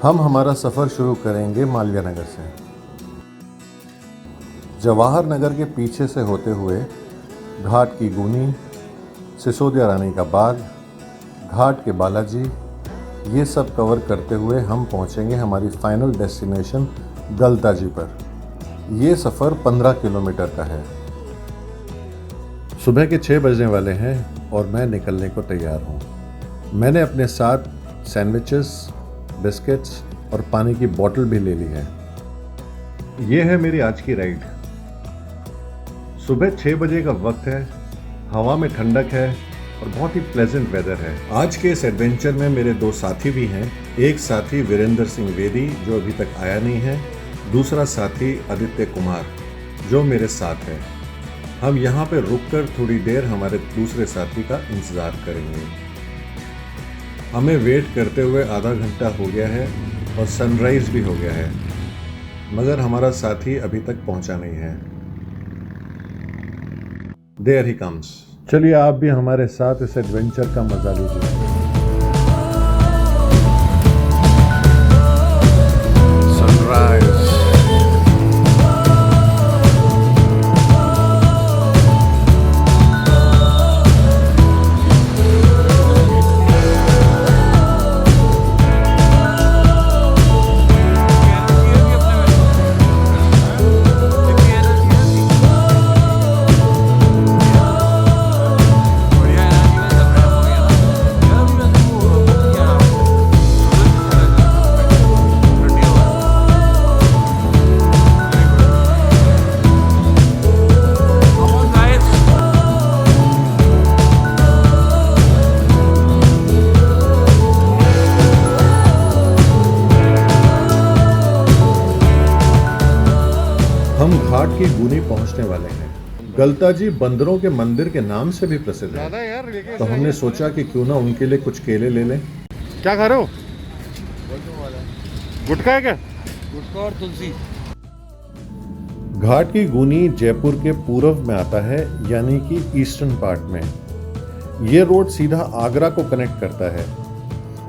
हम हमारा सफ़र शुरू करेंगे मालवीय नगर से। जवाहर नगर के पीछे से होते हुए घाट की गूनी, सिसोदिया रानी का बाग, घाट के बालाजी, ये सब कवर करते हुए हम पहुंचेंगे हमारी फाइनल डेस्टिनेशन गलताजी पर। ये सफ़र 15 किलोमीटर का है। सुबह के 6 बजने वाले हैं और मैं निकलने को तैयार हूँ। मैंने अपने साथ सैंडविचेस, बिस्किट्स और पानी की बोतल भी ले ली है। ये है मेरी आज की राइड। सुबह 6 बजे का वक्त है, हवा में ठंडक है और बहुत ही प्लेजेंट वेदर है। आज के इस एडवेंचर में मेरे 2 साथी भी हैं। एक साथी वीरेंद्र सिंह वेदी जो अभी तक आया नहीं है, दूसरा साथी आदित्य कुमार जो मेरे साथ है। हम यहाँ पे रुककर थोड़ी देर हमारे दूसरे साथी का इंतज़ार करेंगे। हमें वेट करते हुए आधा घंटा हो गया है और सनराइज भी हो गया है, मगर हमारा साथी अभी तक पहुँचा नहीं है। There he comes. चलिए आप भी हमारे साथ इस एडवेंचर का मजा लीजिए। सनराइज। हम घाट की गूनी पहुंचने वाले हैं। गलताजी बंदरों के मंदिर के नाम से भी प्रसिद्ध है, तो हमने सोचा कि क्यों ना उनके लिए कुछ केले ले लें। क्या खा रहे हो? गुटखा है क्या? गुटखा और तुलसी। घाट की गूनी जयपुर के पूर्व में आता है, यानी कि ईस्टर्न पार्ट में। ये रोड सीधा आगरा को कनेक्ट करता है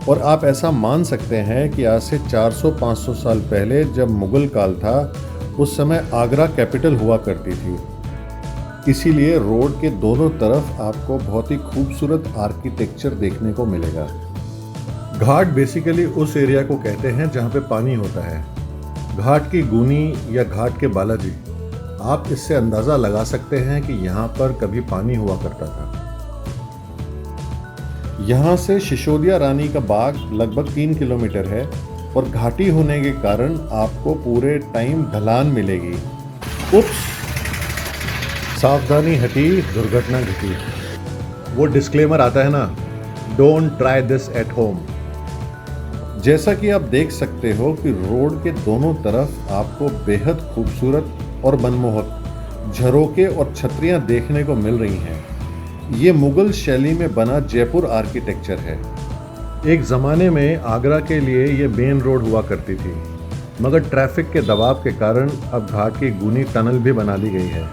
और आप ऐसा मान सकते हैं कि आज से 400-500 साल पहले जब मुगल काल था, उस समय आगरा कैपिटल हुआ करती थी। इसीलिए रोड के दोनों तरफ आपको बहुत ही खूबसूरत आर्किटेक्चर देखने को मिलेगा। घाट बेसिकली उस एरिया को कहते हैं जहाँ पे पानी होता है। घाट की गूनी या घाट के बालाजी, आप इससे अंदाज़ा लगा सकते हैं कि यहाँ पर कभी पानी हुआ करता था। यहाँ से सिसोदिया रानी का बाग लगभग 3 किलोमीटर है और घाटी होने के कारण आपको पूरे टाइम ढलान मिलेगी। उप्स, सावधानी हटी, दुर्घटना घटी। वो डिस्क्लेमर आता है ना, don't try this at home. जैसा कि आप देख सकते हो कि रोड के दोनों तरफ आपको बेहद खूबसूरत और मनमोहक झरोके और छतरियां देखने को मिल रही हैं। ये मुगल शैली में बना जयपुर आर्किटेक्चर है। एक ज़माने में आगरा के लिए ये मेन रोड हुआ करती थी, मगर ट्रैफिक के दबाव के कारण अब घाट की गूनी टनल भी बना दी गई है।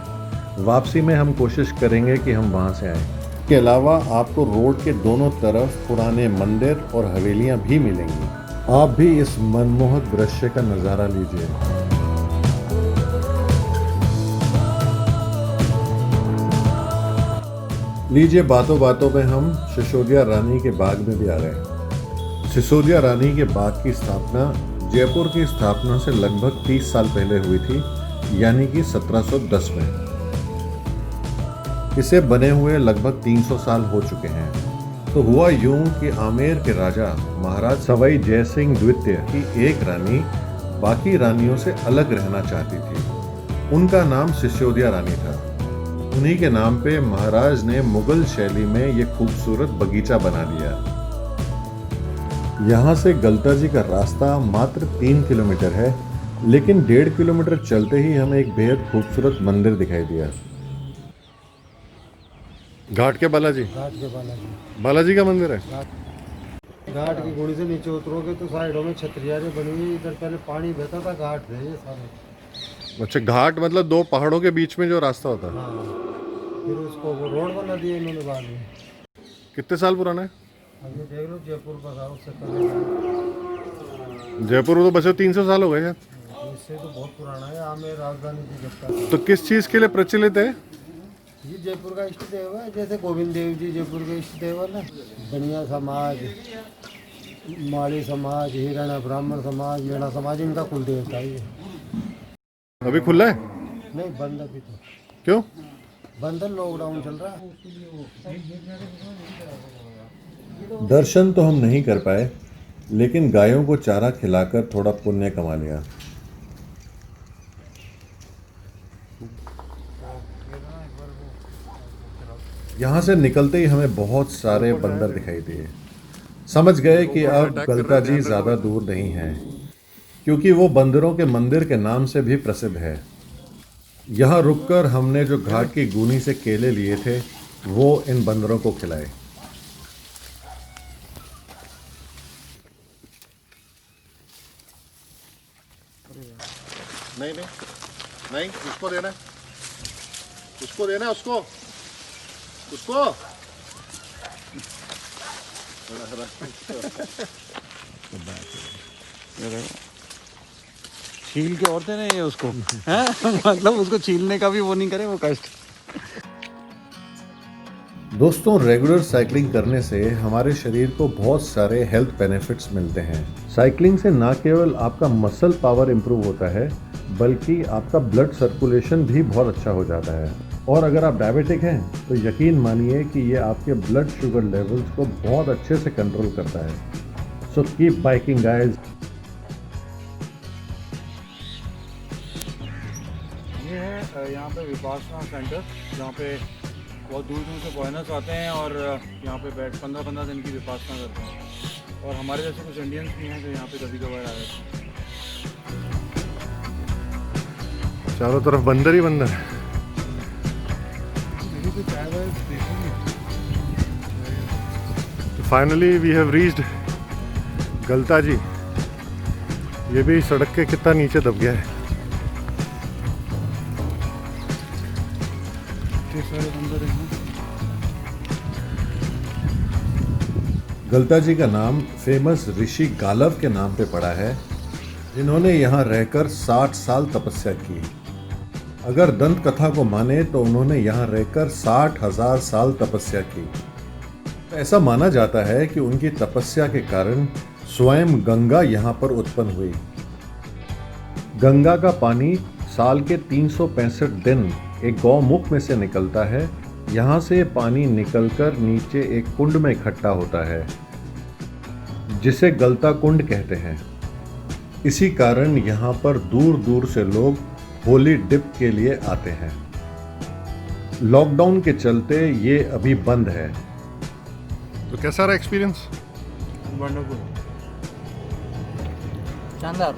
वापसी में हम कोशिश करेंगे कि हम वहाँ से आएँ। इसके अलावा आपको रोड के दोनों तरफ पुराने मंदिर और हवेलियाँ भी मिलेंगी। आप भी इस मनमोहक दृश्य का नज़ारा लीजिए। लीजिए, बातों बातों में हम सिसोदिया रानी के बाग में भी आ गए। सिसोदिया रानी के बाग की स्थापना जयपुर की स्थापना से लगभग 30 साल पहले हुई थी, यानी कि 1710 में। इसे बने हुए लगभग 300 साल हो चुके हैं। तो हुआ यूं कि आमेर के राजा महाराज सवाई जय सिंह द्वितीय की एक रानी बाकी रानियों से अलग रहना चाहती थी। उनका नाम सिसोदिया रानी था। उन्हीं के नाम पे महाराज ने मुगल शैली में ये खूबसूरत बगीचा बना दिया। यहाँ से गलताजी का रास्ता मात्र 3 किलोमीटर है, लेकिन 1.5 किलोमीटर चलते ही हमें एक बेहद खूबसूरत मंदिर दिखाई दिया। घाट के बालाजी। घाट के बालाजी। बालाजी का मंदिर है। घाट की गुड़ी से नीचे उतरोगे तो साइडों में छतरियाँ बनी हुई। इधर पहले पानी बहता था, घाट थे ये सारे। अच्छा, घाट मतलब 2 पहाड़ों के बीच में जो रास्ता होता है। हाँ, फिर उसको वो रोड बना दिया इन्होंने बाद में। कितने साल पुराना है? अब ये देख लो, जयपुर का था उससे पहले। जयपुर में तो बसे 300 साल हो गए यार। इससे तो बहुत पुराना है, आमेर राजधानी की जब का। तो किस चीज़ के लिए प्रचलित है? ये जयपुर का इष्ट देव है, जैसे गोविंद देव जी जयपुर के इष्ट देव है ना। बनिया समाज, माली समाज, हिरण ब्राह्मण समाज, मेढ़ा समाज, इनका कुल देवता है ये। अभी खुला है? नहीं, बंद अभी तो। क्यों? बंद है, लॉकडाउन चल रहा है। दर्शन तो हम नहीं कर पाए, लेकिन गायों को चारा खिलाकर थोड़ा पुण्य कमा लिया। यहाँ से निकलते ही हमें बहुत सारे बंदर दिखाई दिए। समझ गए कि अब गलता जी ज़्यादा दूर नहीं हैं, क्योंकि वो बंदरों के मंदिर के नाम से भी प्रसिद्ध है। यहाँ रुककर हमने जो घाट की गूनी से केले लिए थे वो इन बंदरों को खिलाए। नहीं नहीं नहीं, उसको देना है, उसको देना है, उसको उसको छील के और देने ये उसको हैं? मतलब उसको छीलने का भी वो नहीं करे वो कष्ट। दोस्तों, रेगुलर साइकिलिंग करने से हमारे शरीर को बहुत सारे हेल्थ बेनिफिट्स मिलते हैं। साइकिलिंग से ना केवल आपका मसल पावर इंप्रूव होता है, बल्कि आपका ब्लड सर्कुलेशन भी बहुत अच्छा हो जाता है। और अगर आप डायबिटिक हैं तो यकीन मानिए कि ये आपके ब्लड शुगर लेवल्स को बहुत अच्छे से कंट्रोल करता है। So keep biking guys. ये है यहाँ पे विपासना सेंटर, जहाँ पे बहुत दूर दूर से फॉरेनर्स आते हैं और यहाँ पे बैठ 15-15 दिन की विपासना करते हैं। और हमारे जैसे कुछ इंडियंस भी हैं जो यहाँ पे कभी कभार आ जाते हैं। चारों तरफ बंदर ही बंदर है। Finally we have reached Galta ji. ये भी सड़क के कितना नीचे दब गया है। गलता जी का नाम फेमस ऋषि गालव के नाम पे पड़ा है, जिन्होंने यहाँ रहकर 60 साल तपस्या की। अगर दंत कथा को माने तो उन्होंने यहाँ रहकर 60,000 साल तपस्या की। ऐसा माना जाता है कि उनकी तपस्या के कारण स्वयं गंगा यहाँ पर उत्पन्न हुई। गंगा का पानी साल के 365 दिन एक गौमुख में से निकलता है। यहाँ से पानी निकलकर नीचे एक कुंड में इकट्ठा होता है, जिसे गलता कुंड कहते हैं। इसी कारण यहाँ पर दूर दूर से लोग होली डिप के लिए आते हैं। लॉकडाउन के चलते ये अभी बंद है। तो कैसा रहा एक्सपीरियंस? वंडरफुल, शानदार।